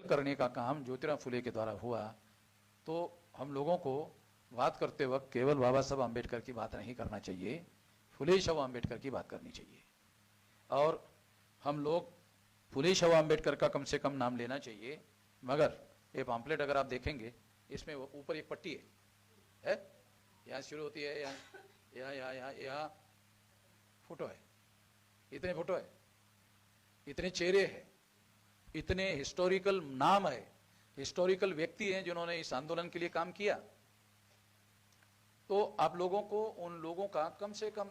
करने का काम ज्योतिराव फुले के द्वारा हुआ। तो हम लोगों को बात करते वक्त केवल बाबा साहब आम्बेडकर की बात नहीं करना चाहिए, फुले शाह आम्बेडकर की बात करनी चाहिए। और हम लोग फुले शाह आम्बेडकर का कम से कम नाम लेना चाहिए। मगर ये पम्पलेट अगर आप देखेंगे, इसमें ऊपर एक पट्टी है, यहाँ शुरू होती है, यहाँ फोटो है, इतने फोटो है, इतने चेहरे हैं, इतने हिस्टोरिकल नाम है, हिस्टोरिकल व्यक्ति हैं जिन्होंने इस आंदोलन के लिए काम किया। तो आप लोगों को उन लोगों का कम से कम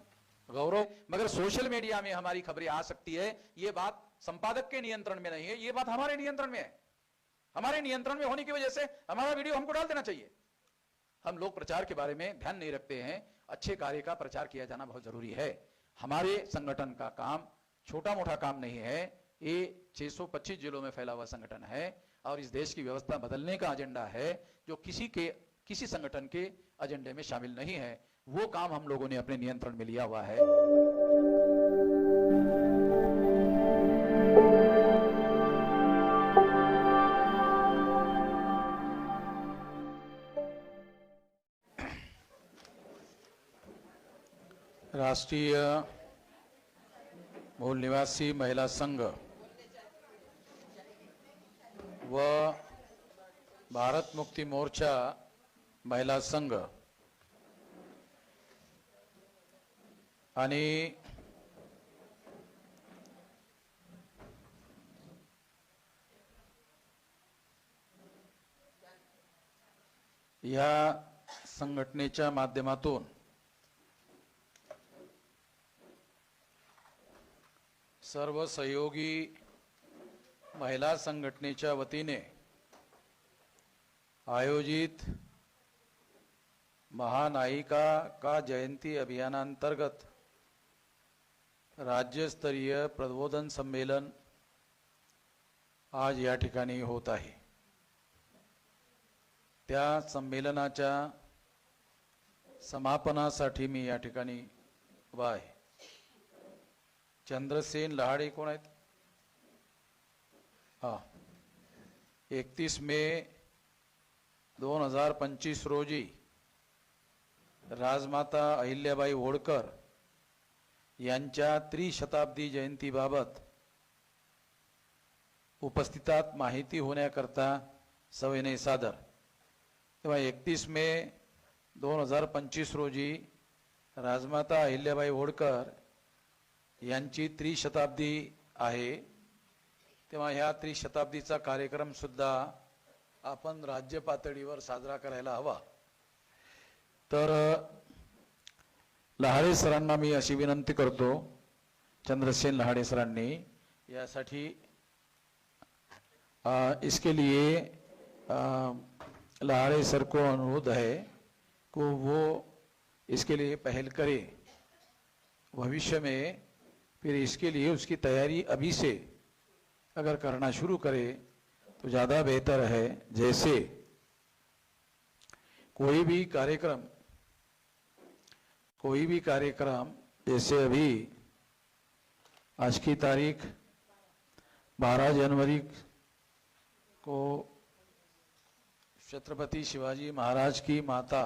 गौरव। मगर सोशल मीडिया में हमारी खबरें आ सकती है, ये बात संपादक के नियंत्रण में नहीं है, ये बात हमारे नियंत्रण में है। हमारे नियंत्रण में होने की वजह से हमारा वीडियो हमको डाल देना चाहिए। हम लोग प्रचार के बारे में ध्यान नहीं रखते हैं। अच्छे कार्य का प्रचार किया जाना बहुत जरूरी है। हमारे संगठन का काम छोटा मोटा काम नहीं है, ये 625 जिलों में फैला हुआ संगठन है और इस देश की व्यवस्था बदलने का एजेंडा है, जो किसी संगठन के एजेंडे में शामिल नहीं है। वो काम हम लोगों ने अपने नियंत्रण में लिया हुआ है। राष्ट्रीय मूल निवासी महिला संघ व भारत मुक्ति मोर्चा महिला संघ आणि या संघटनेच्या माध्यमातून सर्व सहयोगी महिला संघटनेच्या वतीने आयोजित महानायिका का जयंती अभियानांतर्गत राज्य स्तरीय प्रबोधन संमेलन आज या ठिकाणी होत आहे। त्या संमेलनाच्या समापनासाठी मी या ठिकाणी उभा आहे। चंद्रसेन लहाडे कोण आहेत? हाँ, 31 मे 2025 रोजी राजमाता अहिल्याबाई होळकर यांच्या त्रिशताब्दी जयंतीबाबत उपस्थितांत माहिती होण्याकरता सविनय सादर। तेव्हा 31 मे 2025 रोजी राजमाता अहिल्याबाई होळकर यांची त्रिशताब्दी आहे। तेव्हा ह्या त्रिशताब्दीचा कार्यक्रम सुद्धा आपण राज्य पातळीवर साजरा करायला हवा। तर लहाडे सरांना मी अशी विनंती करतो, चंद्रसेन लहाडे सरांनी यासाठी इसके लिए लहाड़े सर को अनुरोध है कि वो इसके लिए पहल करे। भविष्य में फिर इसके लिए उसकी तैयारी अभी से अगर करना शुरू करे तो ज़्यादा बेहतर है। जैसे कोई भी कार्यक्रम जैसे अभी आज की तारीख 12 जनवरी को छत्रपति शिवाजी महाराज की माता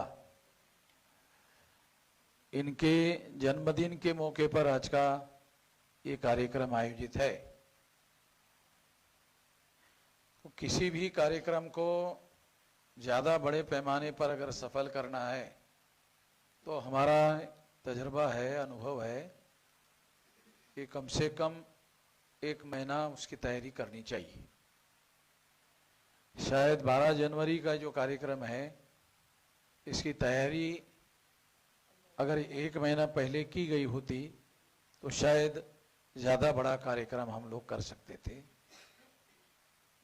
इनके जन्मदिन के मौके पर आज का ये कार्यक्रम आयोजित है। तो किसी भी कार्यक्रम को ज़्यादा बड़े पैमाने पर अगर सफल करना है तो हमारा तजर्बा है, अनुभव है कि कम से कम 1 महीना उसकी तैयारी करनी चाहिए। शायद 12 जनवरी का जो कार्यक्रम है इसकी तैयारी अगर 1 महीना पहले की गई होती तो शायद ज़्यादा बड़ा कार्यक्रम हम लोग कर सकते थे।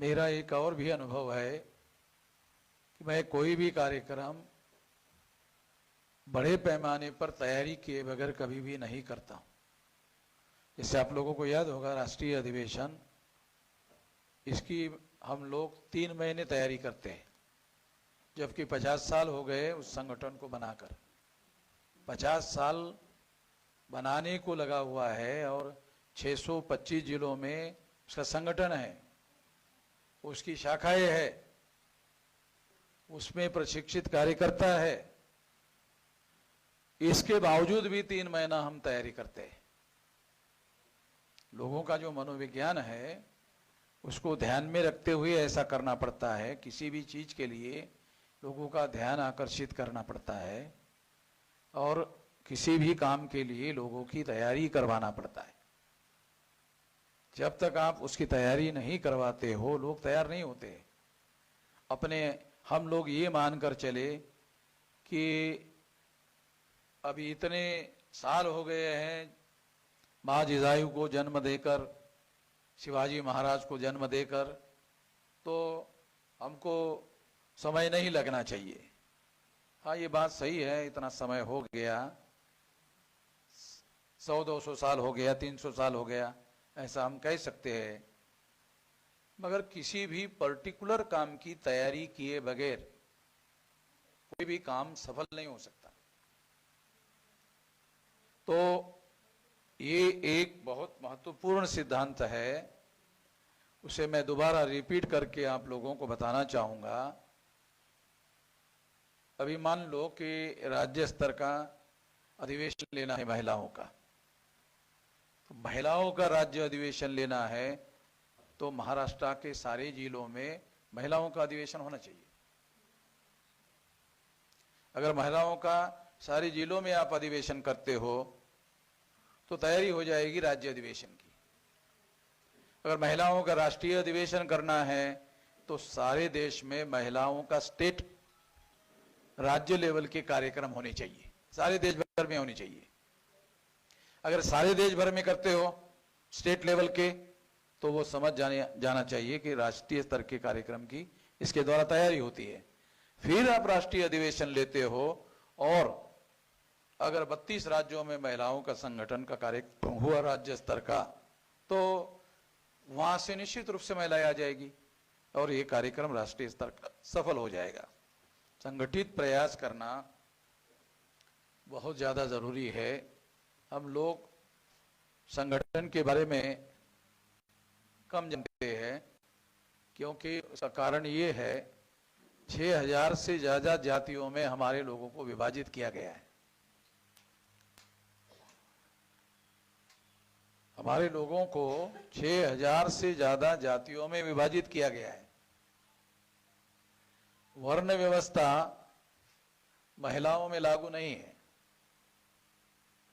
मेरा एक और भी अनुभव है कि मैं कोई भी कार्यक्रम बड़े पैमाने पर तैयारी किए बगैर कभी भी नहीं करता हूँ। इससे आप लोगों को याद होगा राष्ट्रीय अधिवेशन, इसकी हम लोग 3 महीने तैयारी करते हैं, जबकि 50 साल हो गए उस संगठन को बनाकर। 50 साल बनाने को लगा हुआ है और 625 जिलों में उसका संगठन है। उसकी शाखाएं है, उसमें प्रशिक्षित कार्यकर्ता है, इसके बावजूद भी 3 महीना हम तैयारी करते हैं। लोगों का जो मनोविज्ञान है उसको ध्यान में रखते हुए ऐसा करना पड़ता है। किसी भी चीज के लिए लोगों का ध्यान आकर्षित करना पड़ता है और किसी भी काम के लिए लोगों की तैयारी करवाना पड़ता है। जब तक आप उसकी तैयारी नहीं करवाते हो, लोग तैयार नहीं होते। अपने हम लोग ये मानकर चले कि अभी इतने साल हो गए हैं माँ जिजायू को जन्म देकर, शिवाजी महाराज को जन्म देकर, तो हमको समय नहीं लगना चाहिए। हाँ, ये बात सही है, इतना समय हो गया, 100-200 साल हो गया, 300 साल हो गया, ऐसा हम कह सकते हैं। मगर किसी भी पर्टिकुलर काम की तैयारी किए बगैर कोई भी काम सफल नहीं हो सकता। तो ये एक बहुत महत्वपूर्ण सिद्धांत है, उसे मैं दोबारा रिपीट करके आप लोगों को बताना चाहूंगा। अभी मान लो कि राज्य स्तर का अधिवेशन लेना है महिलाओं का, तो महिलाओं का राज्य अधिवेशन लेना है तो महाराष्ट्र के सारे जिलों में महिलाओं का अधिवेशन होना चाहिए। अगर महिलाओं का सारे जिलों में आप अधिवेशन करते हो तो तैयारी हो जाएगी राज्य अधिवेशन की। अगर महिलाओं का राष्ट्रीय अधिवेशन करना है तो सारे देश में महिलाओं का स्टेट राज्य लेवल के कार्यक्रम होने चाहिए, सारे देश भर में होने चाहिए। अगर सारे देश भर में करते हो स्टेट लेवल के, तो वो समझ जाना चाहिए कि राष्ट्रीय स्तर के कार्यक्रम की इसके द्वारा तैयारी होती है। फिर आप राष्ट्रीय अधिवेशन लेते हो और अगर 32 राज्यों में महिलाओं का संगठन का कार्यक्रम हुआ राज्य स्तर का, तो वहां से निश्चित रूप से महिलाएं आ जाएगी और ये कार्यक्रम राष्ट्रीय स्तर का सफल हो जाएगा। संगठित प्रयास करना बहुत ज्यादा जरूरी है। हम लोग संगठन के बारे में कम जानते हैं, क्योंकि उसका कारण ये है 6000 से ज्यादा जातियों में हमारे लोगों को विभाजित किया गया है। हमारे लोगों को 6000 से ज्यादा जातियों में विभाजित किया गया है। वर्ण व्यवस्था महिलाओं में लागू नहीं है,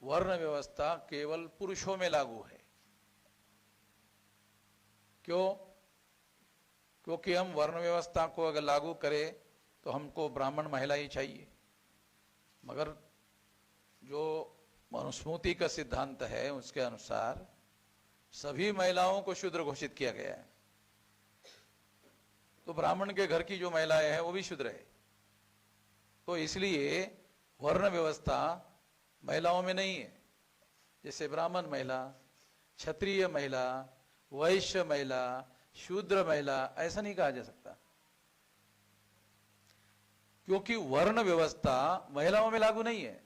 वर्ण व्यवस्था केवल पुरुषों में लागू है। क्यों? क्योंकि हम वर्ण व्यवस्था को अगर लागू करें तो हमको ब्राह्मण महिला ही चाहिए, मगर जो मनुस्मृति का सिद्धांत है उसके अनुसार सभी महिलाओं को शूद्र घोषित किया गया है। तो ब्राह्मण के घर की जो महिलाएं हैं वो भी शूद्र है। तो इसलिए वर्ण व्यवस्था महिलाओं में नहीं है। जैसे ब्राह्मण महिला, क्षत्रिय महिला, वैश्य महिला, शूद्र महिला, ऐसा नहीं कहा जा सकता, क्योंकि वर्ण व्यवस्था महिलाओं में लागू नहीं है।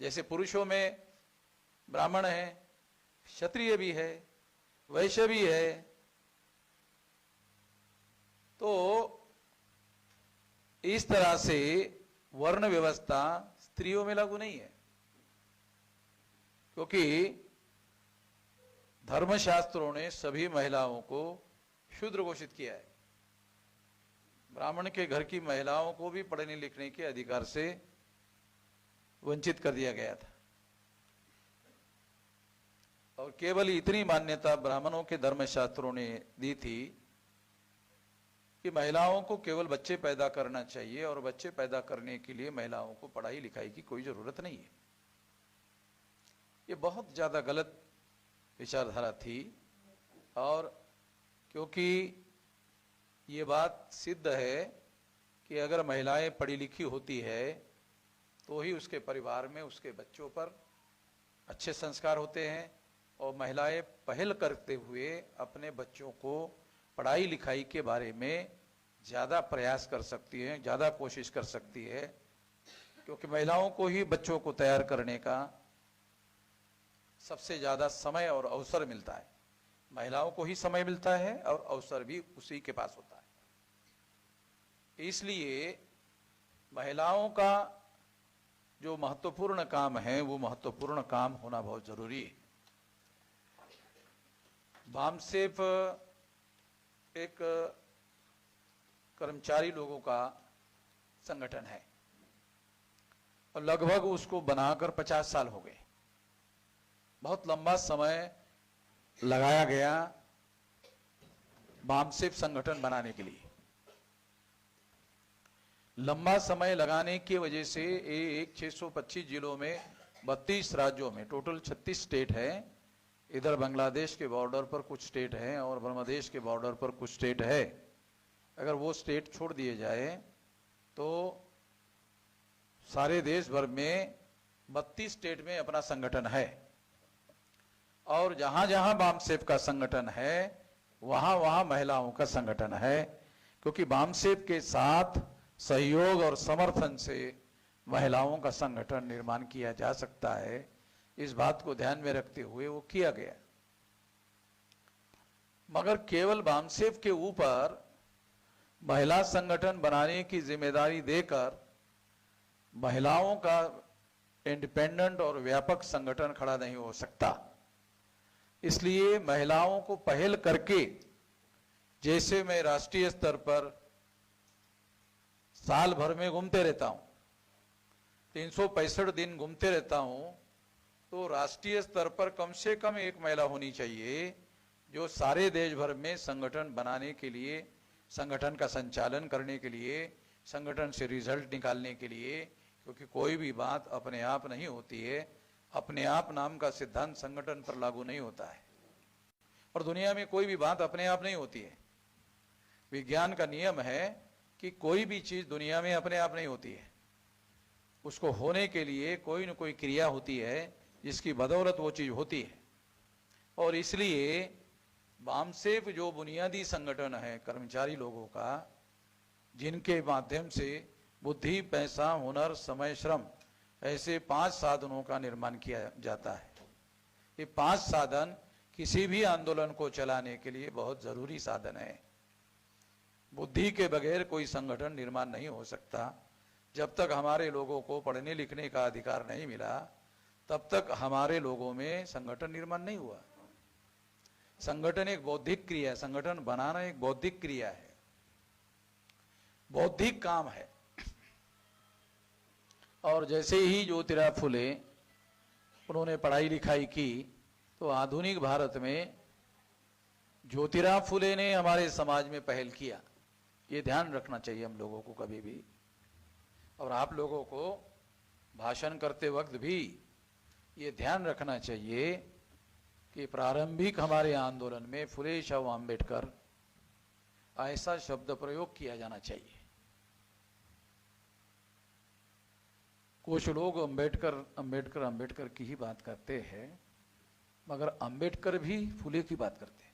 जैसे पुरुषों में ब्राह्मण है, क्षत्रिय भी है, वैश्य भी है, तो इस तरह से वर्ण व्यवस्था स्त्रियों में लागू नहीं है, क्योंकि धर्मशास्त्रों ने सभी महिलाओं को शूद्र घोषित किया है। ब्राह्मण के घर की महिलाओं को भी पढ़ने लिखने के अधिकार से वंचित कर दिया गया था और केवल इतनी मान्यता ब्राह्मणों के धर्मशास्त्रों ने दी थी कि महिलाओं को केवल बच्चे पैदा करना चाहिए और बच्चे पैदा करने के लिए महिलाओं को पढ़ाई लिखाई की कोई जरूरत नहीं है। ये बहुत ज्यादा गलत विचारधारा थी और क्योंकि ये बात सिद्ध है कि अगर महिलाएं पढ़ी लिखी होती है तो ही उसके परिवार में उसके बच्चों पर अच्छे संस्कार होते हैं और महिलाएं पहल करते हुए अपने बच्चों को पढ़ाई लिखाई के बारे में ज्यादा प्रयास कर सकती हैं, ज्यादा कोशिश कर सकती है, क्योंकि महिलाओं को ही बच्चों को तैयार करने का सबसे ज्यादा समय और अवसर मिलता है। महिलाओं को ही समय मिलता है और अवसर भी उसी के पास होता है। इसलिए महिलाओं का जो महत्वपूर्ण काम है वो महत्वपूर्ण काम होना बहुत जरूरी है। बामसेफ एक कर्मचारी लोगों का संगठन है और लगभग उसको बनाकर 50 साल हो गए। बहुत लंबा समय लगाया गया बामसेफ संगठन बनाने के लिए। लंबा समय लगाने की वजह से एक 625 जिलों में 32 राज्यों में टोटल 36 स्टेट है। इधर बांग्लादेश के बॉर्डर पर कुछ स्टेट है और बांग्लादेश के बॉर्डर पर कुछ स्टेट है। अगर वो स्टेट छोड़ दिए जाए तो सारे देश भर में 32 स्टेट में अपना संगठन है। और जहां जहां बामसेफ का संगठन है वहां वहां महिलाओं का संगठन है, क्योंकि बामसेफ के साथ सहयोग और समर्थन से महिलाओं का संगठन निर्माण किया जा सकता है। इस बात को ध्यान में रखते हुए वो किया गया। मगर केवल बामसेफ के ऊपर महिला संगठन बनाने की जिम्मेदारी देकर महिलाओं का इंडिपेंडेंट और व्यापक संगठन खड़ा नहीं हो सकता। इसलिए महिलाओं को पहल करके, जैसे मैं राष्ट्रीय स्तर पर साल भर में घूमते रहता हूं, 365 दिन घूमते रहता हूं, तो राष्ट्रीय स्तर पर कम से कम एक महिला होनी चाहिए जो सारे देश भर में संगठन बनाने के लिए, संगठन का संचालन करने के लिए, संगठन से रिजल्ट निकालने के लिए, क्योंकि कोई भी बात अपने आप नहीं होती है। अपने आप नाम का सिद्धांत संगठन पर लागू नहीं होता है और दुनिया में कोई भी बात अपने आप नहीं होती है। विज्ञान का नियम है कि कोई भी चीज दुनिया में अपने आप नहीं होती है, उसको होने के लिए कोई न कोई क्रिया होती है जिसकी बदौलत वो चीज होती है। और इसलिए बामसेफ जो बुनियादी संगठन है कर्मचारी लोगों का, जिनके माध्यम से बुद्धि, पैसा, हुनर, समय, श्रम ऐसे 5 साधनों का निर्माण किया जाता है। ये 5 साधन किसी भी आंदोलन को चलाने के लिए बहुत जरूरी साधन है। बुद्धि के बगैर कोई संगठन निर्माण नहीं हो सकता। जब तक हमारे लोगों को पढ़ने लिखने का अधिकार नहीं मिला तब तक हमारे लोगों में संगठन निर्माण नहीं हुआ। संगठन एक बौद्धिक क्रिया है, संगठन बनाना एक बौद्धिक क्रिया है, बौद्धिक काम है। और जैसे ही ज्योतिराव फुले उन्होंने पढ़ाई लिखाई की तो आधुनिक भारत में ज्योतिराव फुले ने हमारे समाज में पहल किया। ये ध्यान रखना चाहिए हम लोगों को कभी भी, और आप लोगों को भाषण करते वक्त भी ये ध्यान रखना चाहिए कि प्रारंभिक हमारे आंदोलन में फुले शाह अम्बेडकर ऐसा शब्द प्रयोग किया जाना चाहिए। कुछ लोग अम्बेडकर अम्बेडकर अम्बेडकर की ही बात करते हैं, मगर अम्बेडकर भी फुले की बात करते हैं।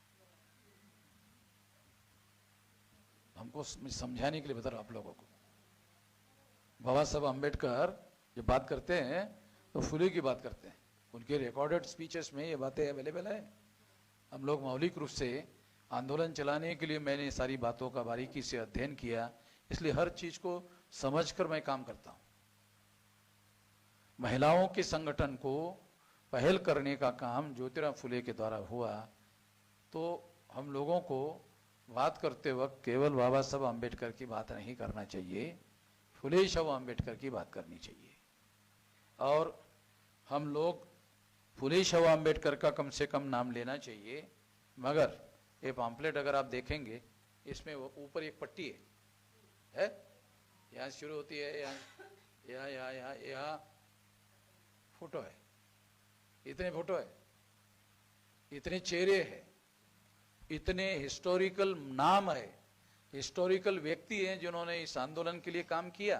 हमको समझाने के लिए बता रहा हूं आप लोगों को। बाबा साहब अम्बेडकर जब बात करते हैं तो फुले की बात करते हैं। उनके रिकॉर्डेड स्पीचेस में ये बातें अवेलेबल है। हम लोग मौलिक रूप से आंदोलन चलाने के लिए मैंने सारी बातों का बारीकी से अध्ययन किया, इसलिए हर चीज को समझकर मैं काम करता हूं। महिलाओं के संगठन को पहल करने का काम ज्योतिराव फुले के द्वारा हुआ, तो हम लोगों को बात करते वक्त केवल बाबा साहब अम्बेडकर की बात नहीं करना चाहिए, फुले शाह अम्बेडकर की बात करनी चाहिए। और हम लोग फुले शाह अम्बेडकर का कम से कम नाम लेना चाहिए। मगर ये पॉम्पलेट अगर आप देखेंगे, इसमें ऊपर एक पट्टी है, यहाँ शुरू होती है, यहाँ यहाँ यहाँ यहाँ फोटो है, इतने फोटो है, इतने चेहरे हैं, इतने हिस्टोरिकल नाम है, हिस्टोरिकल व्यक्ति हैं जिन्होंने इस आंदोलन के लिए काम किया।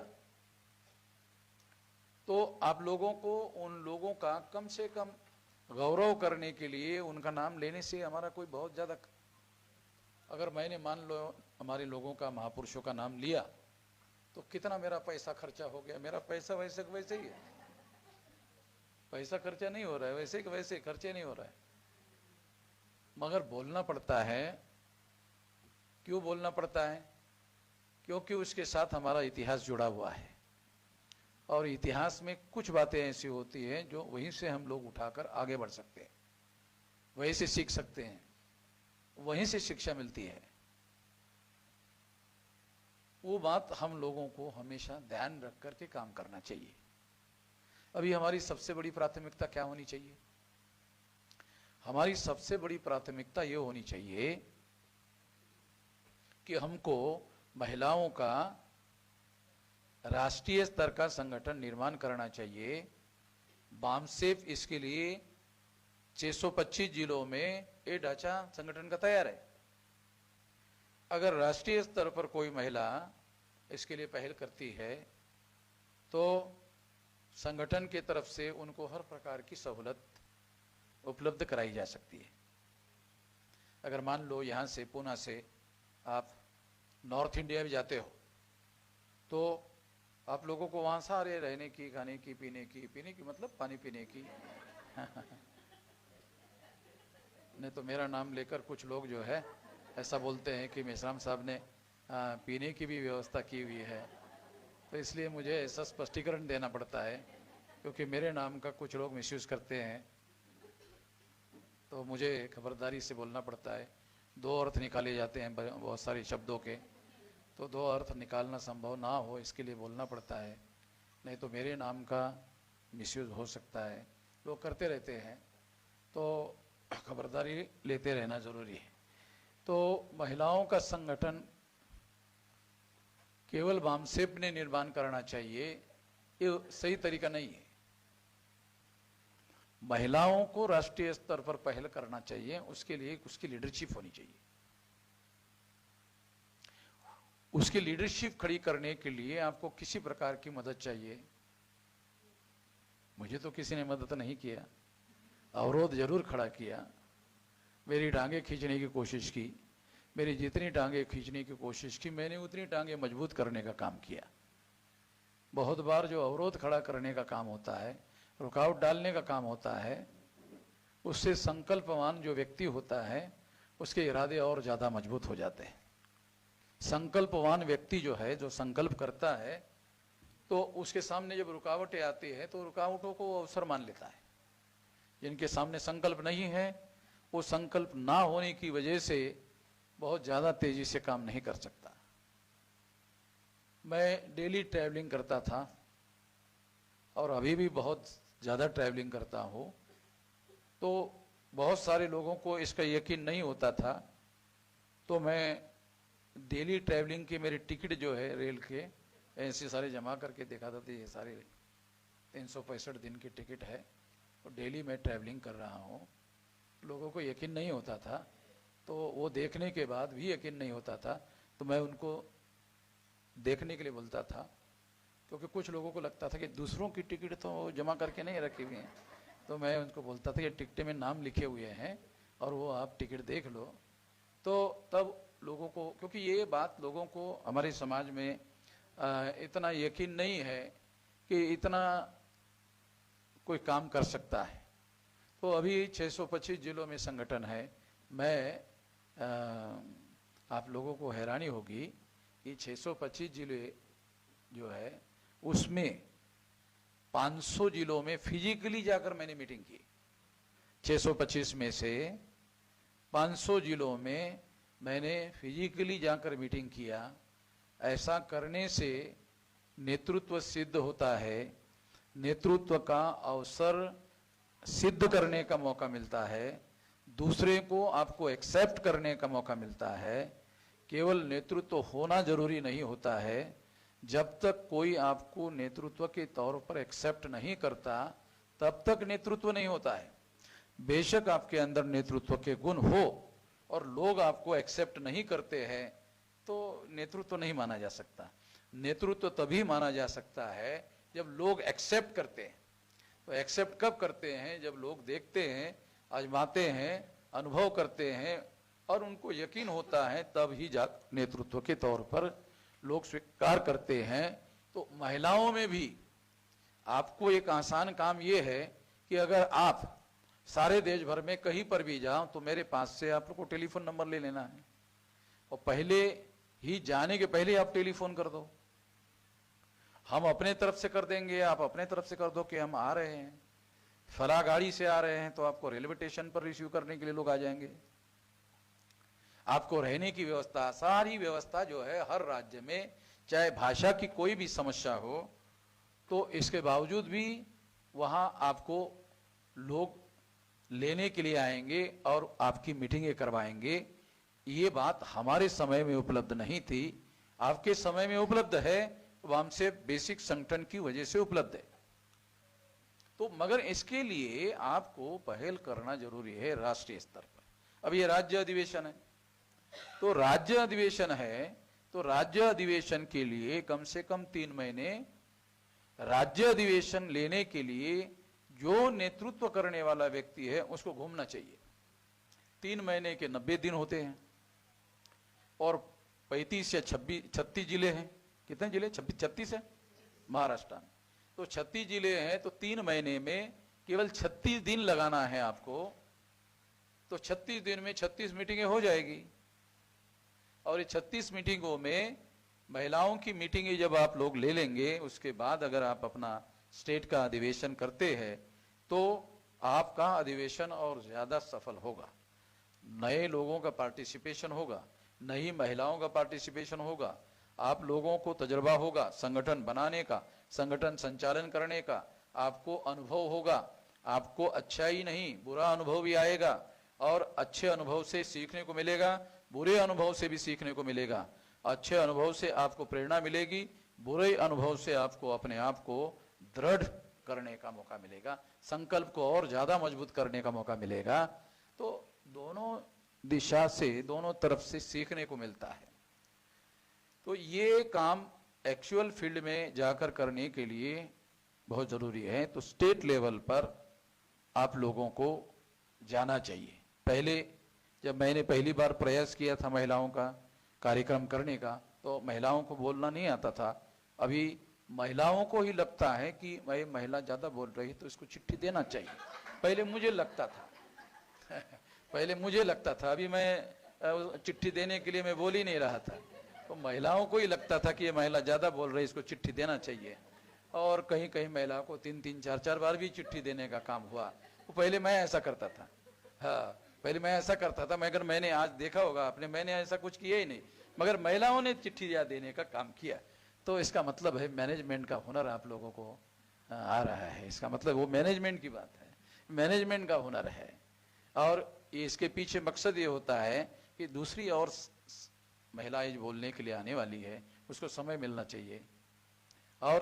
तो आप लोगों को उन लोगों का कम से कम गौरव करने के लिए उनका नाम लेने से हमारा कोई बहुत ज्यादा, अगर मैंने मान लो हमारे लोगों का, महापुरुषों का नाम लिया तो कितना मेरा पैसा खर्चा हो गया। मेरा पैसा वैसे का वैसे ही है, पैसा खर्चा नहीं हो रहा है, वैसे का वैसे खर्चे नहीं हो रहा है। मगर बोलना पड़ता है। क्यों बोलना पड़ता है? क्योंकि उसके साथ हमारा इतिहास जुड़ा हुआ है, और इतिहास में कुछ बातें ऐसी होती हैं जो वहीं से हम लोग उठाकर आगे बढ़ सकते हैं, वहीं से सीख सकते हैं, वहीं से शिक्षा मिलती है। वो बात हम लोगों को हमेशा ध्यान रख करके काम करना चाहिए। अभी हमारी सबसे बड़ी प्राथमिकता क्या होनी चाहिए? हमारी सबसे बड़ी प्राथमिकता ये होनी चाहिए कि हमको महिलाओं का राष्ट्रीय स्तर का संगठन निर्माण करना चाहिए। बामसेफ इसके लिए 625 जिलों में ये ढांचा संगठन का तैयार है। अगर राष्ट्रीय स्तर पर कोई महिला इसके लिए पहल करती है तो संगठन की तरफ से उनको हर प्रकार की सहूलत उपलब्ध कराई जा सकती है। अगर मान लो यहाँ से पूना से आप नॉर्थ इंडिया भी जाते हो तो आप लोगों को वहाँ सारे रहने की, खाने की, पीने की मतलब पानी पीने की नहीं तो मेरा नाम लेकर कुछ लोग जो है ऐसा बोलते हैं कि मेश्राम साहब ने पीने की भी व्यवस्था की हुई है, तो इसलिए मुझे ऐसा स्पष्टीकरण देना पड़ता है क्योंकि मेरे नाम का कुछ लोग मिसयूज करते हैं, तो मुझे खबरदारी से बोलना पड़ता है। दो अर्थ निकाले जाते हैं बहुत सारे शब्दों के, तो दो अर्थ निकालना संभव ना हो इसके लिए बोलना पड़ता है, नहीं तो मेरे नाम का मिसयूज हो सकता है। लोग करते रहते हैं, तो खबरदारी लेते रहना ज़रूरी है। तो महिलाओं का संगठन केवल बामसेफ ने निर्माण करना चाहिए, ये सही तरीका नहीं है। महिलाओं को राष्ट्रीय स्तर पर पहल करना चाहिए, उसके लिए उसकी लीडरशिप होनी चाहिए। उसकी लीडरशिप खड़ी करने के लिए आपको किसी प्रकार की मदद चाहिए। मुझे तो किसी ने मदद नहीं किया, अवरोध जरूर खड़ा किया, मेरी टांगे खींचने की कोशिश की, मेरी जितनी टांगे खींचने की कोशिश की मैंने उतनी टांगे मजबूत करने का काम किया। बहुत बार जो अवरोध खड़ा करने का काम होता है, रुकावट डालने का काम होता है, उससे संकल्पवान जो व्यक्ति होता है उसके इरादे और ज़्यादा मजबूत हो जाते हैं। संकल्पवान व्यक्ति जो है, जो संकल्प करता है, तो उसके सामने जब रुकावटें आती है तो रुकावटों को अवसर मान लेता है। जिनके सामने संकल्प नहीं है, वो संकल्प ना होने की वजह से बहुत ज़्यादा तेजी से काम नहीं कर सकता। मैं डेली ट्रैवलिंग करता था और अभी भी बहुत ज़्यादा ट्रैवलिंग करता हूँ, तो बहुत सारे लोगों को इसका यकीन नहीं होता था, तो मैं डेली ट्रैवलिंग की मेरी टिकट जो है रेल के ऐसे सारे जमा करके दिखाता था। ये सारे 365 दिन की टिकट है, तो डेली मैं ट्रैवलिंग कर रहा हूँ। लोगों को यकीन नहीं होता था, तो वो देखने के बाद भी यकीन नहीं होता था, तो मैं उनको देखने के लिए बोलता था, क्योंकि कुछ लोगों को लगता था कि दूसरों की टिकट तो जमा करके नहीं रखी हुई हैं, तो मैं उनको बोलता था कि टिकटें में नाम लिखे हुए हैं और वो आप टिकट देख लो। तो तब लोगों को, क्योंकि ये बात लोगों को हमारे समाज में इतना यकीन नहीं है कि इतना कोई काम कर सकता है। तो अभी 625 जिलों में संगठन है। मैं आप लोगों को हैरानी होगी कि 625 जिले जो है उसमें 500 जिलों में फिजिकली जाकर मैंने मीटिंग की। 625 में से 500 जिलों में मैंने फिजिकली जाकर मीटिंग किया। ऐसा करने से नेतृत्व सिद्ध होता है, नेतृत्व का अवसर सिद्ध करने का मौका मिलता है, दूसरे को आपको एक्सेप्ट करने का मौका मिलता है। केवल नेतृत्व होना जरूरी नहीं होता है, जब तक कोई आपको नेतृत्व के तौर पर एक्सेप्ट नहीं करता तब तक नेतृत्व नहीं होता है। बेशक आपके अंदर नेतृत्व के गुण हो और लोग आपको एक्सेप्ट नहीं करते हैं तो नेतृत्व नहीं माना जा सकता। नेतृत्व तभी माना जा सकता है जब लोग एक्सेप्ट करते हैं। तो एक्सेप्ट कब करते हैं? जब लोग देखते हैं, आजमाते हैं, अनुभव करते हैं और उनको यकीन होता है, तब ही नेतृत्व के तौर पर लोग स्वीकार करते हैं। तो महिलाओं में भी आपको एक आसान काम ये है कि अगर आप सारे देश भर में कहीं पर भी जाओ तो मेरे पास से आप लोग को टेलीफोन नंबर ले लेना है और पहले ही जाने के पहले आप टेलीफोन कर दो। हम अपने तरफ से कर देंगे, आप अपने तरफ से कर दो कि हम आ रहे हैं, फला गाड़ी से आ रहे हैं, तो आपको रेलवे स्टेशन पर रिसीव करने के लिए लोग आ जाएंगे। आपको रहने की व्यवस्था, सारी व्यवस्था जो है हर राज्य में, चाहे भाषा की कोई भी समस्या हो तो इसके बावजूद भी वहां आपको लोग लेने के लिए आएंगे और आपकी मीटिंगें करवाएंगे। ये बात हमारे समय में उपलब्ध नहीं थी, आपके समय में उपलब्ध है, वामसे बेसिक संगठन की वजह से उपलब्ध है। तो मगर इसके लिए आपको पहल करना जरूरी है राष्ट्रीय स्तर पर। अब ये राज्य अधिवेशन है, तो राज्य अधिवेशन है तो राज्य अधिवेशन के लिए कम से कम 3 महीने राज्य अधिवेशन लेने के लिए जो नेतृत्व करने वाला व्यक्ति है उसको घूमना चाहिए। 3 महीने के 90 दिन होते हैं और 35 या 36 जिले हैं। कितने जिले? 36 है महाराष्ट्र में, तो 36 जिले हैं, तो 3 महीने में केवल 36 दिन लगाना है आपको, तो 36 दिन में 36 मीटिंगें हो जाएगी। और ये 36 मीटिंगों में महिलाओं की मीटिंगें जब आप लोग ले लेंगे, उसके बाद अगर आप अपना स्टेट का अधिवेशन करते हैं तो आपका अधिवेशन और ज्यादा सफल होगा। नए लोगों का पार्टिसिपेशन होगा, नई महिलाओं का पार्टिसिपेशन होगा, आप लोगों को तजुर्बा होगा संगठन बनाने का, संगठन संचालन करने का, आपको अनुभव होगा, आपको अच्छा ही नहीं बुरा अनुभव भी आएगा और अच्छे अनुभव से सीखने को मिलेगा, बुरे अनुभव से भी सीखने को मिलेगा। अच्छे अनुभव से आपको प्रेरणा मिलेगी, बुरे अनुभव से आपको अपने आप को दृढ़ करने का मौका मिलेगा, संकल्प को और ज्यादा मजबूत करने का मौका मिलेगा। तो दोनों दिशा से, दोनों तरफ से सीखने को मिलता है। तो ये काम एक्चुअल फील्ड में जाकर करने के लिए बहुत जरूरी है। तो स्टेट लेवल पर आप लोगों को जाना चाहिए। पहले जब मैंने पहली बार प्रयास किया था महिलाओं का कार्यक्रम करने का, तो महिलाओं को बोलना नहीं आता था। अभी महिलाओं को ही लगता है कि भाई महिला ज्यादा बोल रही है तो इसको चिट्ठी देना चाहिए। पहले मुझे लगता था पहले मुझे लगता था, अभी मैं चिट्ठी देने के लिए मैं बोल ही नहीं रहा था। तो महिलाओं को ही लगता था कि ये महिला ज्यादा बोल रही है, इसको चिट्ठी देना चाहिए। और कहीं कहीं महिला को 3-3, 4-4 बार भी चिट्ठी देने का काम हुआ। तो पहले मैं ऐसा करता था, हाँ पहले मैं ऐसा करता था, मगर मैंने आज देखा होगा आपने, मैंने ऐसा कुछ किया ही नहीं, मगर महिलाओं ने चिट्ठी देने का काम किया। तो इसका मतलब है मैनेजमेंट का हुनर आप लोगों को आ रहा है। इसका मतलब वो मैनेजमेंट की बात है, मैनेजमेंट का हुनर है। और इसके पीछे मकसद ये होता है कि दूसरी और महिलाएं बोलने के लिए आने वाली है, उसको समय मिलना चाहिए और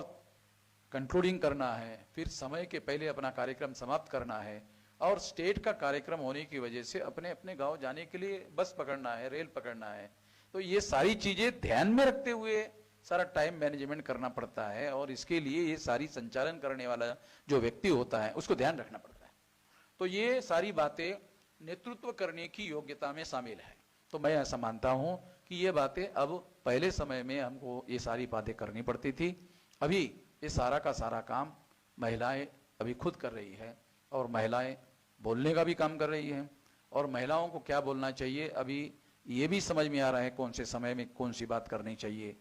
कंक्लूडिंग करना है, फिर समय के पहले अपना कार्यक्रम समाप्त करना है। और स्टेट का कार्यक्रम होने की वजह से अपने अपने गांव जाने के लिए बस पकड़ना है, रेल पकड़ना है। तो ये सारी चीजें ध्यान में रखते हुए सारा टाइम मैनेजमेंट करना पड़ता है और इसके लिए ये सारी संचालन करने वाला जो व्यक्ति होता है उसको ध्यान रखना पड़ता है। तो ये सारी बातें नेतृत्व करने की योग्यता में शामिल है। तो मैं ऐसा मानता हूं कि ये बातें अब पहले समय में हमको ये सारी बातें करनी पड़ती थी, अभी ये सारा का सारा काम महिलाएं अभी खुद कर रही है और महिलाएं बोलने का भी काम कर रही है। और महिलाओं को क्या बोलना चाहिए अभी ये भी समझ में आ रहा है, कौन से समय में कौन सी बात करनी चाहिए,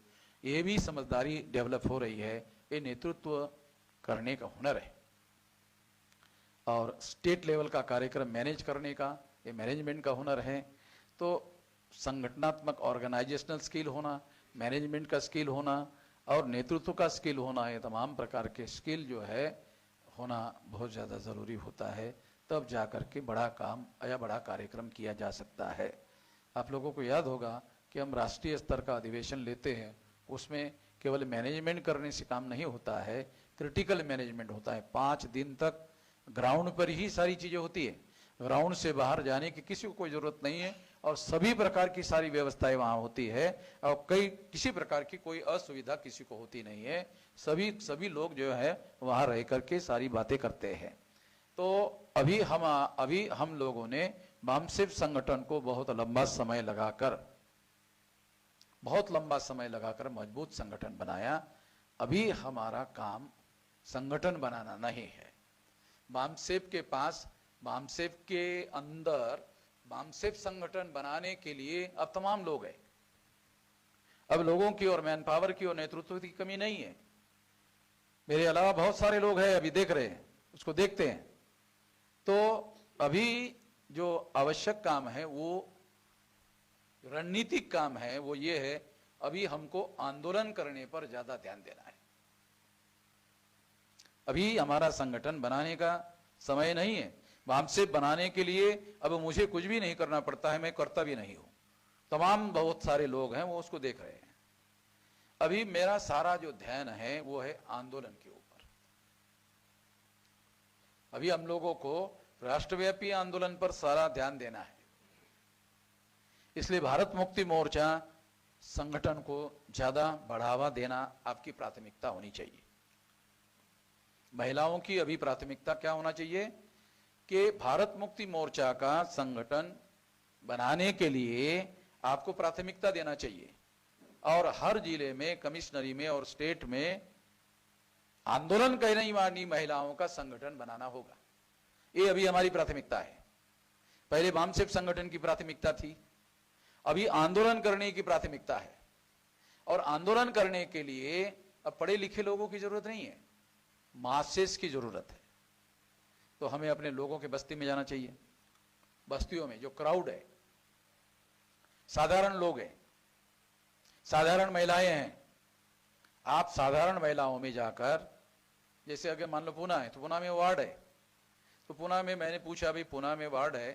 ये भी समझदारी डेवलप हो रही है। ये नेतृत्व करने का हुनर है। और स्टेट लेवल का कार्यक्रम मैनेज करने का ये मैनेजमेंट का हुनर है। तो संगठनात्मक ऑर्गेनाइजेशनल स्किल होना, मैनेजमेंट का स्किल होना और नेतृत्व का स्किल होना, ये तमाम प्रकार के स्किल जो है होना बहुत ज़्यादा ज़रूरी होता है। तब जाकर के बड़ा काम या बड़ा कार्यक्रम किया जा सकता है। आप लोगों को याद होगा कि हम राष्ट्रीय स्तर का अधिवेशन लेते हैं, उसमें केवल मैनेजमेंट करने से काम नहीं होता है, क्रिटिकल मैनेजमेंट होता है। 5 दिन तक ग्राउंड पर ही सारी चीजें होती है, ग्राउंड से बाहर जाने की किसी को कोई जरूरत नहीं है और सभी प्रकार की सारी व्यवस्थाएं वहां होती है और किसी प्रकार की कोई असुविधा किसी को होती नहीं है। सभी लोग जो है वहां रह करके सारी बातें करते हैं। तो अभी हम लोगों ने वामसेप संगठन को बहुत लंबा समय लगाकर मजबूत संगठन बनाया। अभी हमारा काम संगठन बनाना नहीं है। वामसेप के पास बामसेफ के अंदर बामसेफ संगठन बनाने के लिए अब तमाम लोग हैं। अब लोगों की और मैन पावर की और नेतृत्व की कमी नहीं है। मेरे अलावा बहुत सारे लोग हैं, अभी देख रहे हैं, उसको देखते हैं। तो अभी जो आवश्यक काम है, वो रणनीतिक काम है, वो ये है, अभी हमको आंदोलन करने पर ज्यादा ध्यान देना है। अभी हमारा संगठन बनाने का समय नहीं है। बामसेफ बनाने के लिए अब मुझे कुछ भी नहीं करना पड़ता है, मैं करता भी नहीं हूं। तमाम बहुत सारे लोग हैं, वो उसको देख रहे हैं। अभी मेरा सारा जो ध्यान है वो है आंदोलन के ऊपर। अभी हम लोगों को राष्ट्रव्यापी आंदोलन पर सारा ध्यान देना है। इसलिए भारत मुक्ति मोर्चा संगठन को ज्यादा बढ़ावा देना आपकी प्राथमिकता होनी चाहिए। महिलाओं की अभी प्राथमिकता क्या होना चाहिए कि भारत मुक्ति मोर्चा का संगठन बनाने के लिए आपको प्राथमिकता देना चाहिए और हर जिले में, कमिश्नरी में और स्टेट में आंदोलन करने वाली महिलाओं का संगठन बनाना होगा। ये अभी हमारी प्राथमिकता है। पहले बामसेफ संगठन की प्राथमिकता थी, अभी आंदोलन करने की प्राथमिकता है। और आंदोलन करने के लिए अब पढ़े लिखे लोगों की जरूरत नहीं है, मासेस की जरूरत है। तो हमें अपने लोगों के बस्ती में जाना चाहिए। बस्तियों में जो क्राउड है, साधारण लोग हैं, साधारण महिलाएं हैं। आप साधारण महिलाओं में जाकर, जैसे अगर मान लो पुणे है तो पुणे में वार्ड है, तो पुणे में मैंने पूछा, भाई पुणे में वार्ड है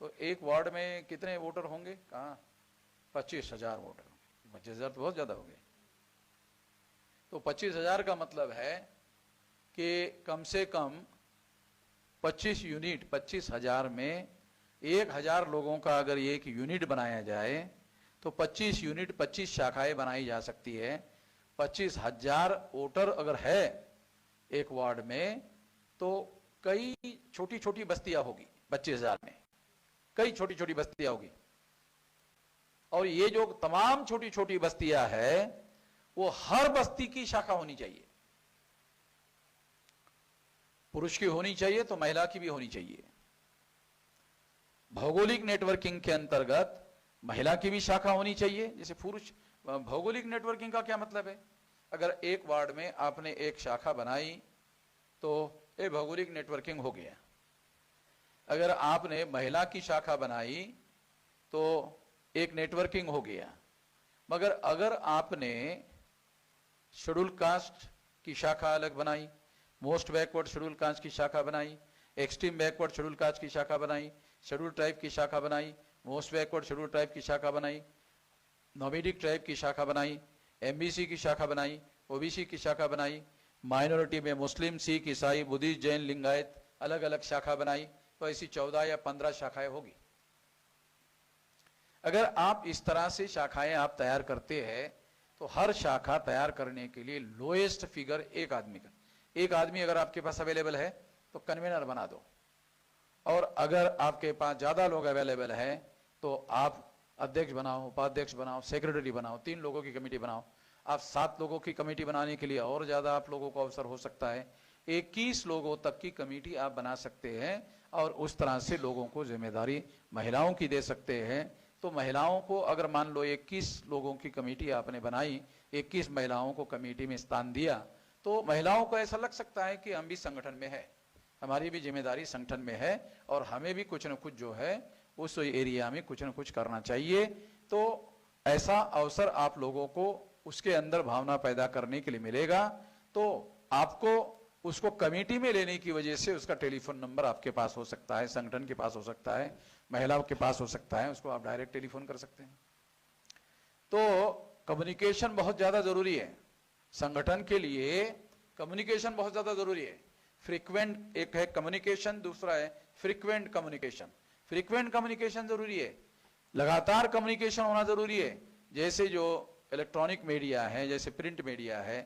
तो एक वार्ड में कितने वोटर होंगे? कहा 25,000 वोटर होंगे। 25,000 तो बहुत ज्यादा हो गए। तो 25,000 का मतलब है कि कम से कम 25 यूनिट, 25,000 में 1,000 लोगों का अगर एक यूनिट बनाया जाए तो 25 यूनिट, 25 शाखाएं बनाई जा सकती है। 25,000 वोटर अगर है एक वार्ड में तो कई छोटी छोटी बस्तियां होगी। 25,000 में कई छोटी छोटी बस्तियां होगी। और ये जो तमाम छोटी छोटी बस्तियां है वो हर बस्ती की शाखा होनी चाहिए। पुरुष की होनी चाहिए तो महिला की भी होनी चाहिए। भौगोलिक नेटवर्किंग के अंतर्गत महिला की भी शाखा होनी चाहिए। जैसे पुरुष, भौगोलिक नेटवर्किंग का क्या मतलब है? अगर एक वार्ड में आपने एक शाखा बनाई तो ये भौगोलिक नेटवर्किंग हो गया। अगर आपने महिला की शाखा बनाई तो एक नेटवर्किंग हो गया। मगर अगर आपने शेड्यूल कास्ट की शाखा अलग बनाई, मोस्ट बैकवर्ड शेड्यूल कास्ट की शाखा बनाई, एक्सट्रीम बैकवर्ड शेड्यूल कास्ट की शाखा बनाई, शेड्यूल ट्राइब की शाखा बनाई, मोस्ट बैकवर्ड शेड्यूल ट्राइब की शाखा बनाई, नोमैडिक ट्राइब की शाखा बनाई, एमबीसी की शाखा बनाई, ओबीसी की शाखा बनाई, माइनॉरिटी में मुस्लिम, सिख, ईसाई, बुद्धिस्ट, जैन, लिंगायत अलग अलग शाखा बनाई, तो ऐसी 14 या 15 शाखाएं होगी। अगर आप इस तरह से शाखाएं आप तैयार करते हैं तो हर शाखा तैयार करने के लिए लोएस्ट फिगर एक आदमी का, एक आदमी अगर आपके पास अवेलेबल है तो कन्वेनर बना दो। और अगर आपके पास ज्यादा लोग अवेलेबल है तो आप अध्यक्ष बनाओ, उपाध्यक्ष बनाओ, सेक्रेटरी बनाओ, 3 लोगों की कमेटी बनाओ। आप 7 लोगों की कमेटी बनाने के लिए और ज्यादा आप लोगों को अवसर हो सकता है। 21 लोगों तक की कमेटी आप बना सकते हैं और उस तरह से लोगों को जिम्मेदारी महिलाओं की दे सकते हैं। तो महिलाओं को अगर मान लो 21 लोगों की कमेटी आपने बनाई, 21 महिलाओं को कमेटी में स्थान दिया, तो महिलाओं को ऐसा लग सकता है कि हम भी संगठन में है, हमारी भी जिम्मेदारी संगठन में है और हमें भी कुछ न कुछ जो है उस एरिया में कुछ न कुछ करना चाहिए। तो ऐसा अवसर आप लोगों को उसके अंदर भावना पैदा करने के लिए मिलेगा। तो आपको उसको कमेटी में लेने की वजह से उसका टेलीफोन नंबर आपके पास हो सकता है, संगठन के पास हो सकता है, महिलाओं के पास हो सकता है, उसको आप डायरेक्ट टेलीफोन कर सकते हैं। तो कम्युनिकेशन बहुत ज्यादा जरूरी है संगठन के लिए। कम्युनिकेशन बहुत ज्यादा जरूरी है। फ्रीक्वेंट एक है कम्युनिकेशन, दूसरा है फ्रीक्वेंट कम्युनिकेशन। फ्रीक्वेंट कम्युनिकेशन जरूरी है, लगातार कम्युनिकेशन होना जरूरी है। जैसे जो इलेक्ट्रॉनिक मीडिया है, जैसे प्रिंट मीडिया है,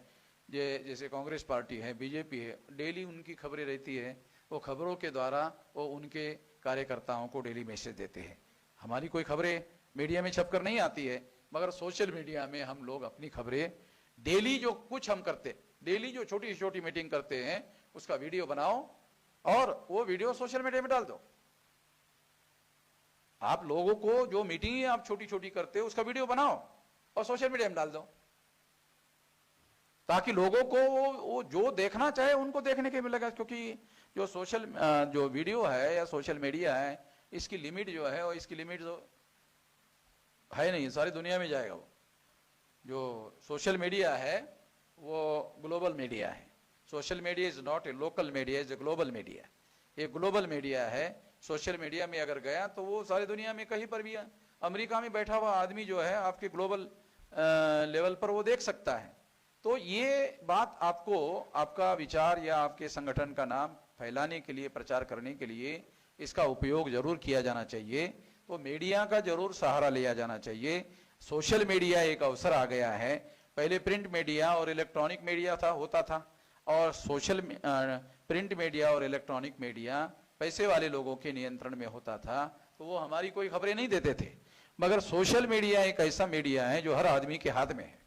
जैसे कांग्रेस पार्टी है, बीजेपी है, डेली उनकी खबरें रहती है। वो खबरों के द्वारा वो उनके कार्यकर्ताओं को डेली मैसेज देते हैं। हमारी कोई खबरें मीडिया में छपकर नहीं आती है, मगर सोशल मीडिया में हम लोग अपनी खबरें डेली जो कुछ हम करते, डेली जो छोटी छोटी मीटिंग करते हैं उसका वीडियो बनाओ और वो वीडियो सोशल मीडिया में डाल दो। आप लोगों को जो मीटिंग आप छोटी छोटी करते हो उसका वीडियो बनाओ और सोशल मीडिया में डाल दो, ताकि लोगों को वो जो देखना चाहे उनको देखने के मिलेगा। क्योंकि जो वीडियो है या सोशल मीडिया है, इसकी लिमिट जो है और इसकी लिमिट जो है नहीं, सारी दुनिया में जाएगा। वो जो सोशल मीडिया है वो ग्लोबल मीडिया है। Social media is not a local media, is a global media. ये ग्लोबल मीडिया है। सोशल मीडिया में अगर गया तो वो सारी दुनिया में कहीं पर भी, अमेरिका में बैठा हुआ आदमी जो है आपके ग्लोबल लेवल पर वो देख सकता है। तो ये बात आपको आपका विचार या आपके संगठन का नाम फैलाने के लिए, प्रचार करने के लिए इसका उपयोग जरूर किया जाना चाहिए। तो मीडिया का जरूर सहारा लिया जाना चाहिए। सोशल मीडिया एक अवसर आ गया है। पहले प्रिंट मीडिया और इलेक्ट्रॉनिक मीडिया होता था, और प्रिंट मीडिया और इलेक्ट्रॉनिक मीडिया पैसे वाले लोगों के नियंत्रण में होता था, तो वो हमारी कोई खबरें नहीं देते थे। मगर सोशल मीडिया एक ऐसा मीडिया है जो हर आदमी के हाथ में है।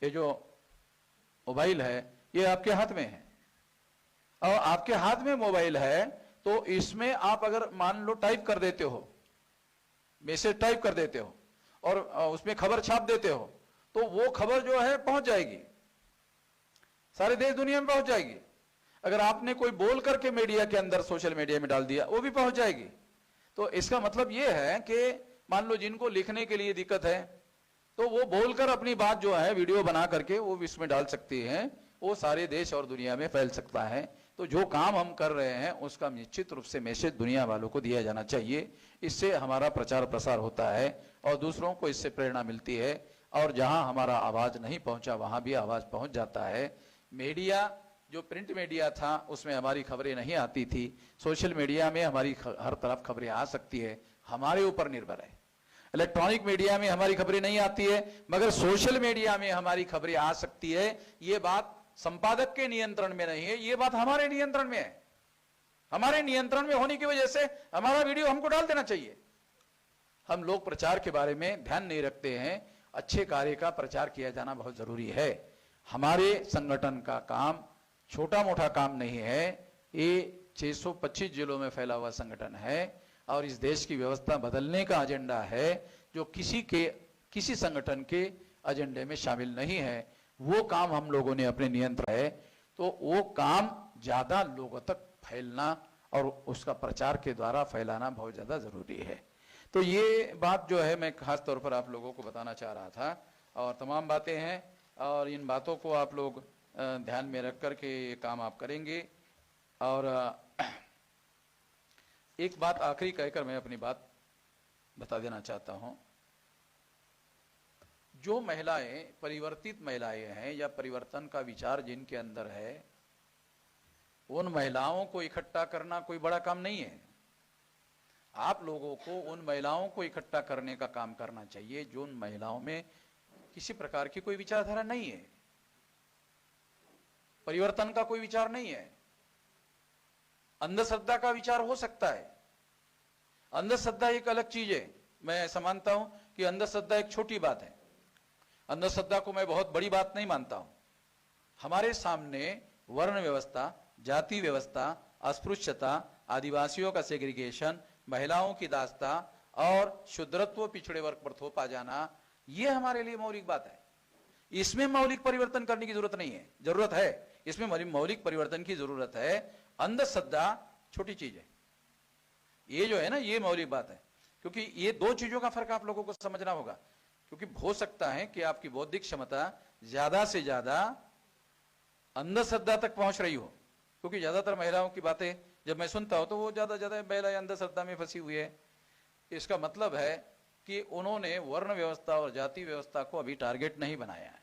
ये जो मोबाइल है ये आपके हाथ में है, और आपके हाथ में मोबाइल है तो इसमें आप अगर मान लो टाइप कर देते हो, मैसेज टाइप कर देते हो और उसमें खबर छाप देते हो, तो वो खबर जो है पहुंच जाएगी, सारे देश दुनिया में पहुंच जाएगी। अगर आपने कोई बोल करके मीडिया के अंदर सोशल मीडिया में डाल दिया, वो भी पहुंच जाएगी। तो इसका मतलब ये है कि मान लो जिनको लिखने के लिए दिक्कत है तो वो बोलकर अपनी बात जो है वीडियो बना करके वो इसमें डाल सकती हैं, वो सारे देश और दुनिया में फैल सकता है। तो जो काम हम कर रहे हैं उसका निश्चित रूप से मैसेज दुनिया वालों को दिया जाना चाहिए। इससे हमारा प्रचार प्रसार होता है और दूसरों को इससे प्रेरणा मिलती है, और जहां हमारा आवाज नहीं पहुंचा वहां भी आवाज पहुंच जाता है। मीडिया जो प्रिंट मीडिया था उसमें हमारी खबरें नहीं आती थी, सोशल मीडिया में हमारी हर तरफ खबरें आ सकती है, हमारे ऊपर निर्भर है। इलेक्ट्रॉनिक मीडिया में हमारी खबरें नहीं आती है, मगर सोशल मीडिया में हमारी खबरें आ सकती है। ये बात संपादक के नियंत्रण में नहीं है, ये बात हमारे नियंत्रण में है। हमारे नियंत्रण में होने की वजह से हमारा वीडियो हमको डाल देना चाहिए। हम लोग प्रचार के बारे में ध्यान नहीं रखते हैं। अच्छे कार्य का प्रचार किया जाना बहुत जरूरी है। हमारे संगठन का काम छोटा मोटा काम नहीं है। ये 625 जिलों में फैला हुआ संगठन है और इस देश की व्यवस्था बदलने का एजेंडा है, जो किसी संगठन के एजेंडे में शामिल नहीं है। वो काम हम लोगों ने अपने नियंत्रण है, तो वो काम ज्यादा लोगों तक फैलना और उसका प्रचार के द्वारा फैलाना बहुत ज्यादा जरूरी है। तो ये बात जो है मैं खास तौर पर आप लोगों को बताना चाह रहा था, और तमाम बातें हैं और इन बातों को आप लोग ध्यान में रख कर के ये काम आप करेंगे। और एक बात आखिरी कहकर मैं अपनी बात बता देना चाहता हूं। जो महिलाएं परिवर्तित महिलाएं हैं या परिवर्तन का विचार जिनके अंदर है, उन महिलाओं को इकट्ठा करना कोई बड़ा काम नहीं है। आप लोगों को उन महिलाओं को इकट्ठा करने का काम करना चाहिए जो उन महिलाओं में किसी प्रकार की कोई विचारधारा नहीं है, परिवर्तन का कोई विचार नहीं है। अंधश्रद्धा का विचार हो सकता है। अंधश्रद्धा एक अलग चीज है। मैं ऐसा मानता हूं कि अंधश्रद्धा एक छोटी बात है। अंधश्रद्धा को मैं बहुत बड़ी बात नहीं मानता हूं। हमारे सामने वर्ण व्यवस्था, जाति व्यवस्था, अस्पृश्यता, आदिवासियों का सेग्रीगेशन, महिलाओं की दास्ता और शूद्रत्व, पिछड़े वर्ग पर थोपा जाना, यह हमारे लिए मौलिक बात है। इसमें मौलिक परिवर्तन करने की जरूरत नहीं है। जरूरत है, इसमें मौलिक परिवर्तन की जरूरत है। अंधश्रद्धा छोटी चीज है। ये जो है ना, ये मौलिक बात है। क्योंकि ये दो चीजों का फर्क आप लोगों को समझना होगा। क्योंकि हो सकता है कि आपकी बौद्धिक क्षमता ज्यादा से ज्यादा अंधश्रद्धा तक पहुंच रही हो, क्योंकि ज्यादातर महिलाओं की बातें जब मैं सुनता हूं तो वो ज्यादा महिलाएं अंधश्रद्धा में फंसी हुई है। इसका मतलब है कि उन्होंने वर्ण व्यवस्था और जाति व्यवस्था को अभी टारगेट नहीं बनाया है।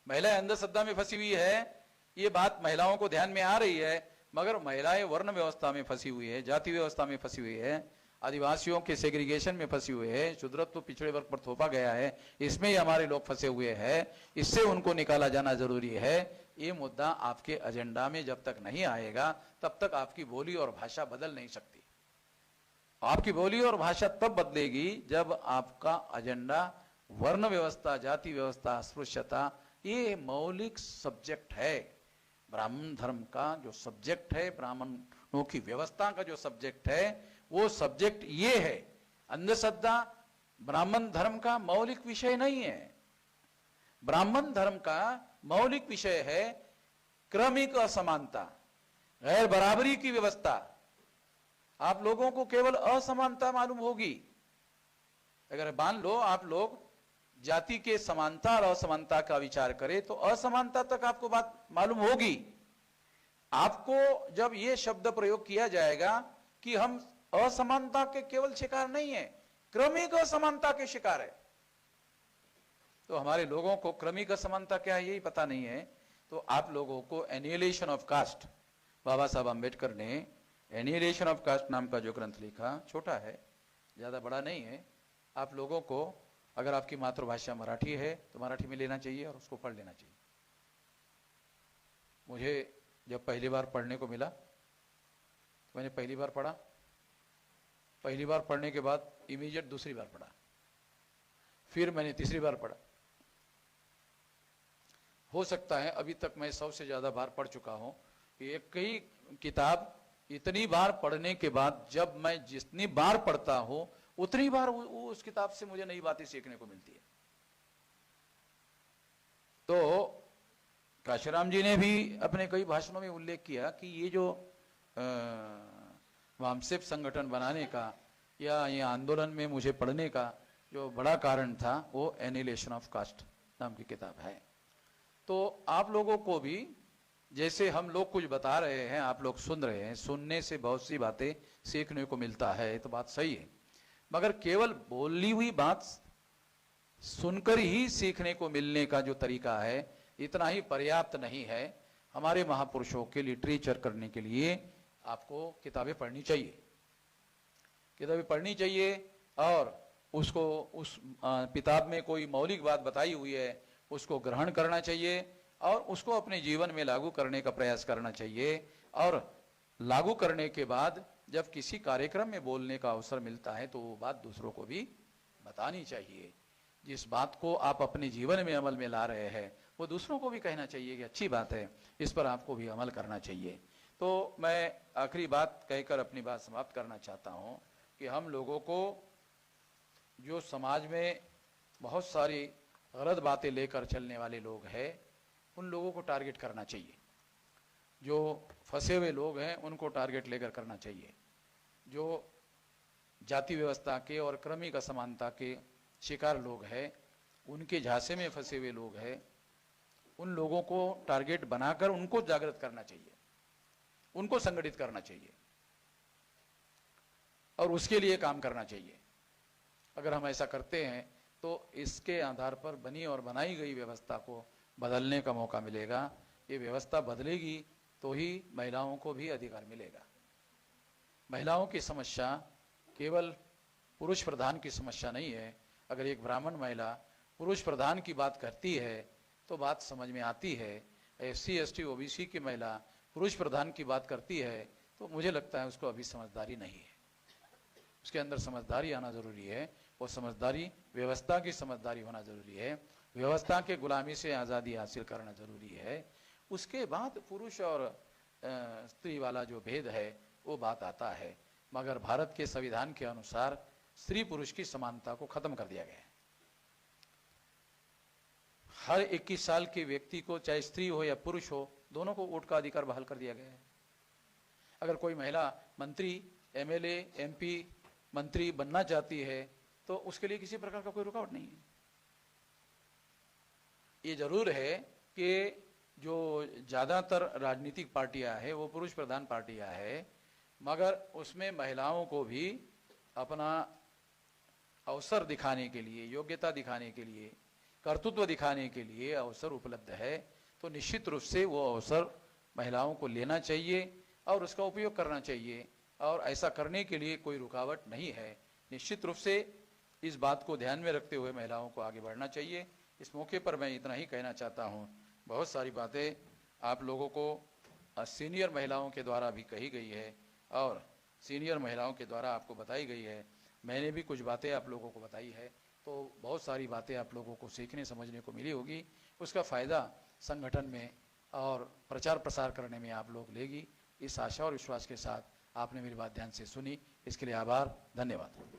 महिलाएं अंधश्रद्धा में फंसी हुई है, ये बात महिलाओं को ध्यान में आ रही है, मगर महिलाएं वर्ण व्यवस्था में फंसी हुई है, जाति व्यवस्था में फंसी हुई है, आदिवासियों के सेग्रीगेशन में फंसी हुई है, शूद्रत्व पिछड़े वर्ग पर थोपा गया है, इसमें ही हमारे लोग फंसे हुए हैं। इससे उनको निकाला जाना जरूरी है। ये मुद्दा आपके एजेंडा में जब तक नहीं आएगा तब तक आपकी बोली और भाषा बदल नहीं सकती। आपकी बोली और भाषा तब बदलेगी जब आपका एजेंडा वर्ण व्यवस्था, जाति व्यवस्था, अस्पृश्यता, ये मौलिक सब्जेक्ट है। ब्राह्मण धर्म का जो सब्जेक्ट है, ब्राह्मणों की व्यवस्था का जो सब्जेक्ट है, वो सब्जेक्ट ये है। अंधश्रद्धा ब्राह्मण धर्म का मौलिक विषय नहीं है। ब्राह्मण धर्म का मौलिक विषय है क्रमिक असमानता, गैर बराबरी की व्यवस्था। आप लोगों को केवल असमानता मालूम होगी। अगर मान लो आप लोग जाति के समानता और असमानता का विचार करें तो असमानता तक आपको बात मालूम होगी। आपको जब यह शब्द प्रयोग किया जाएगा कि हम असमानता के केवल शिकार नहीं है, क्रमिक असमानता के शिकार है, तो हमारे लोगों को क्रमिक असमानता क्या है यही पता नहीं है। तो आप लोगों को एनिहिलेशन ऑफ कास्ट, बाबा साहब अंबेडकर ने एनिहिलेशन ऑफ कास्ट नाम का जो ग्रंथ लिखा, छोटा है, ज्यादा बड़ा नहीं है। आप लोगों को अगर आपकी मातृभाषा मराठी है तो मराठी में लेना चाहिए और उसको पढ़ लेना चाहिए। मुझे जब पहली बार पढ़ने को मिला तो मैंने पहली बार पढ़ा, पहली बार पढ़ने के बाद इमीडिएट दूसरी बार पढ़ा, फिर मैंने तीसरी बार पढ़ा। हो सकता है अभी तक मैं 100 से ज्यादा बार पढ़ चुका हूं। एक ही किताब इतनी बार पढ़ने के बाद जब मैं जितनी बार पढ़ता हूं उतनी बार उस किताब से मुझे नई बातें सीखने को मिलती है। तो काशीराम जी ने भी अपने कई भाषणों में उल्लेख किया कि ये जो वामसेप संगठन बनाने का या ये आंदोलन में मुझे पढ़ने का जो बड़ा कारण था वो एनिहिलेशन ऑफ कास्ट नाम की किताब है। तो आप लोगों को भी जैसे हम लोग कुछ बता रहे हैं, आप लोग सुन रहे हैं, सुनने से बहुत सी बातें सीखने को मिलता है, तो बात सही है। मगर केवल बोली हुई बात सुनकर ही सीखने को मिलने का जो तरीका है इतना ही पर्याप्त नहीं है। हमारे महापुरुषों के लिटरेचर करने के लिए आपको किताबें पढ़नी चाहिए, किताबें पढ़नी चाहिए और उसको उस किताब में कोई मौलिक बात बताई हुई है उसको ग्रहण करना चाहिए और उसको अपने जीवन में लागू करने का प्रयास करना चाहिए। और लागू करने के बाद जब किसी कार्यक्रम में बोलने का अवसर मिलता है तो वो बात दूसरों को भी बतानी चाहिए। जिस बात को आप अपने जीवन में अमल में ला रहे हैं वो दूसरों को भी कहना चाहिए कि अच्छी बात है, इस पर आपको भी अमल करना चाहिए। तो मैं आखिरी बात कहकर अपनी बात समाप्त करना चाहता हूँ कि हम लोगों को जो समाज में बहुत सारी गलत बातें लेकर चलने वाले लोग हैं उन लोगों को टारगेट करना चाहिए। जो फंसे हुए लोग हैं उनको टारगेट लेकर करना चाहिए। जो जाति व्यवस्था के और क्रमिक असमानता के शिकार लोग हैं, उनके झांसे में फंसे हुए लोग हैं, उन लोगों को टारगेट बनाकर उनको जागृत करना चाहिए, उनको संगठित करना चाहिए और उसके लिए काम करना चाहिए। अगर हम ऐसा करते हैं तो इसके आधार पर बनी और बनाई गई व्यवस्था को बदलने का मौका मिलेगा। ये व्यवस्था बदलेगी तो ही महिलाओं को भी अधिकार मिलेगा। महिलाओं की समस्या केवल पुरुष प्रधान की समस्या नहीं है। अगर एक ब्राह्मण महिला पुरुष प्रधान की बात करती है तो बात समझ में आती है। SC ST OBC की महिला पुरुष प्रधान की बात करती है तो मुझे लगता है उसको अभी समझदारी नहीं है, उसके अंदर समझदारी आना जरूरी है। वो समझदारी व्यवस्था की समझदारी होना जरूरी है, व्यवस्था के गुलामी से आज़ादी हासिल करना जरूरी है। उसके बाद पुरुष और स्त्री वाला जो भेद है वो बात आता है। मगर भारत के संविधान के अनुसार स्त्री पुरुष की समानता को खत्म कर दिया गया है। हर 21 साल के व्यक्ति को, चाहे स्त्री हो या पुरुष हो, दोनों को वोट का अधिकार बहाल कर दिया गया है। अगर कोई महिला मंत्री, MLA, MP, मंत्री बनना चाहती है तो उसके लिए किसी प्रकार का कोई रुकावट नहीं है। ये जरूर है कि जो ज्यादातर राजनीतिक पार्टियां हैं वो पुरुष प्रधान पार्टियां हैं, मगर उसमें महिलाओं को भी अपना अवसर दिखाने के लिए, योग्यता दिखाने के लिए, कर्तृत्व दिखाने के लिए अवसर उपलब्ध है। तो निश्चित रूप से वो अवसर महिलाओं को लेना चाहिए और उसका उपयोग करना चाहिए और ऐसा करने के लिए कोई रुकावट नहीं है। निश्चित रूप से इस बात को ध्यान में रखते हुए महिलाओं को आगे बढ़ना चाहिए। इस मौके पर मैं इतना ही कहना चाहता हूँ। बहुत सारी बातें आप लोगों को सीनियर महिलाओं के द्वारा भी कही गई है और सीनियर महिलाओं के द्वारा आपको बताई गई है। मैंने भी कुछ बातें आप लोगों को बताई है, तो बहुत सारी बातें आप लोगों को सीखने समझने को मिली होगी। उसका फ़ायदा संगठन में और प्रचार प्रसार करने में आप लोग लेगी, इस आशा और विश्वास के साथ आपने मेरी बात ध्यान से सुनी, इसके लिए आभार, धन्यवाद।